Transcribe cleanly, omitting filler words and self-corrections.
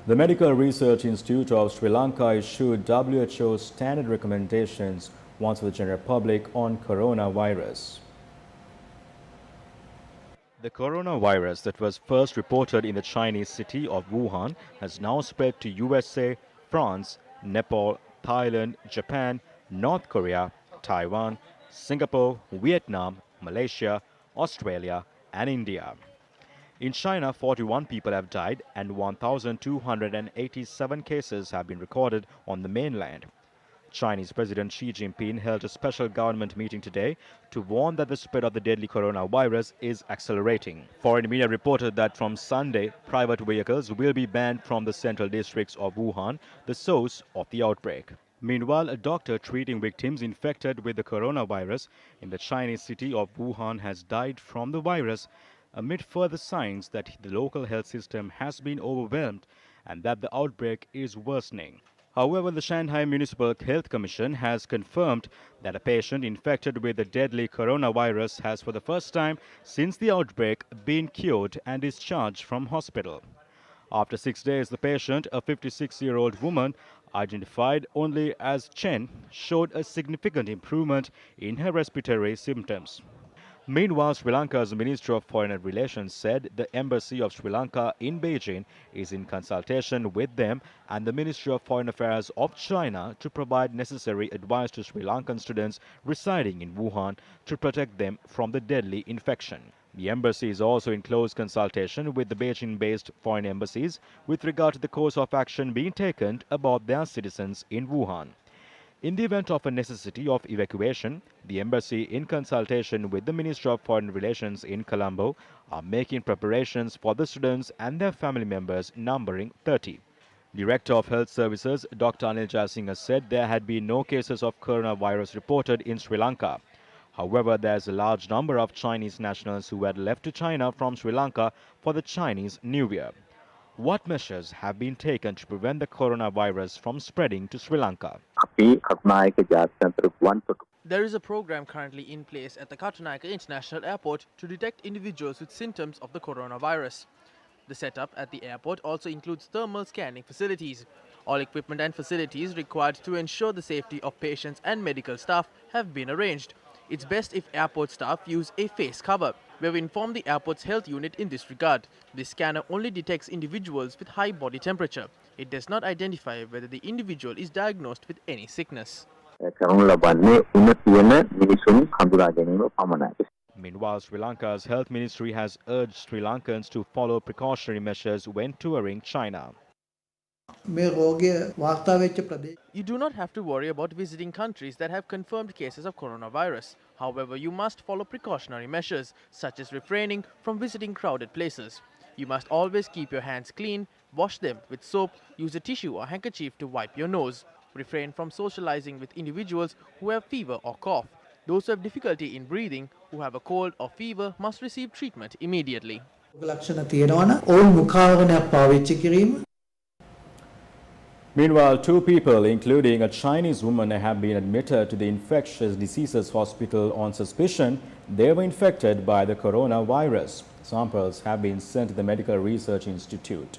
The Medical Research Institute of Sri Lanka issued WHO standard recommendations once for the general public on coronavirus. The coronavirus that was first reported in the Chinese city of Wuhan has now spread to USA, France, Nepal, Thailand, Japan, North Korea, Taiwan, Singapore, Vietnam, Malaysia, Australia, and India. In China, 41 people have died and 1,287 cases have been recorded on the mainland. Chinese President Xi Jinping held a special government meeting today to warn that the spread of the deadly coronavirus is accelerating. Foreign media reported that from Sunday, private vehicles will be banned from the central districts of Wuhan, the source of the outbreak. Meanwhile, a doctor treating victims infected with the coronavirus in the Chinese city of Wuhan has died from the virus amid further signs that the local health system has been overwhelmed and that the outbreak is worsening. However, the Shanghai Municipal Health Commission has confirmed that a patient infected with the deadly coronavirus has for the first time since the outbreak been cured and discharged from hospital. After 6 days, the patient, a 56-year-old woman identified only as Chen, showed a significant improvement in her respiratory symptoms. Meanwhile, Sri Lanka's Minister of Foreign Relations said the Embassy of Sri Lanka in Beijing is in consultation with them and the Ministry of Foreign Affairs of China to provide necessary advice to Sri Lankan students residing in Wuhan to protect them from the deadly infection. The embassy is also in close consultation with the Beijing-based foreign embassies with regard to the course of action being taken about their citizens in Wuhan. In the event of a necessity of evacuation, the embassy, in consultation with the Ministry of Foreign Relations in Colombo, are making preparations for the students and their family members numbering 30. Director of Health Services, Dr. Anil Jayasinghe, said there had been no cases of coronavirus reported in Sri Lanka. However, there is a large number of Chinese nationals who had left to China from Sri Lanka for the Chinese New Year. What measures have been taken to prevent the coronavirus from spreading to Sri Lanka? There is a program currently in place at the Katunayake International Airport to detect individuals with symptoms of the coronavirus. The setup at the airport also includes thermal scanning facilities. All equipment and facilities required to ensure the safety of patients and medical staff have been arranged. It's best if airport staff use a face cover. We have informed the airport's health unit in this regard. This scanner only detects individuals with high body temperature. It does not identify whether the individual is diagnosed with any sickness. Meanwhile, Sri Lanka's health ministry has urged Sri Lankans to follow precautionary measures when touring China. You do not have to worry about visiting countries that have confirmed cases of coronavirus. However, you must follow precautionary measures, such as refraining from visiting crowded places. You must always keep your hands clean, wash them with soap, use a tissue or handkerchief to wipe your nose. Refrain from socializing with individuals who have fever or cough. Those who have difficulty in breathing, who have a cold or fever, must receive treatment immediately. Meanwhile, 2 people, including a Chinese woman, have been admitted to the infectious diseases hospital on suspicion they were infected by the coronavirus. Samples have been sent to the Medical Research Institute.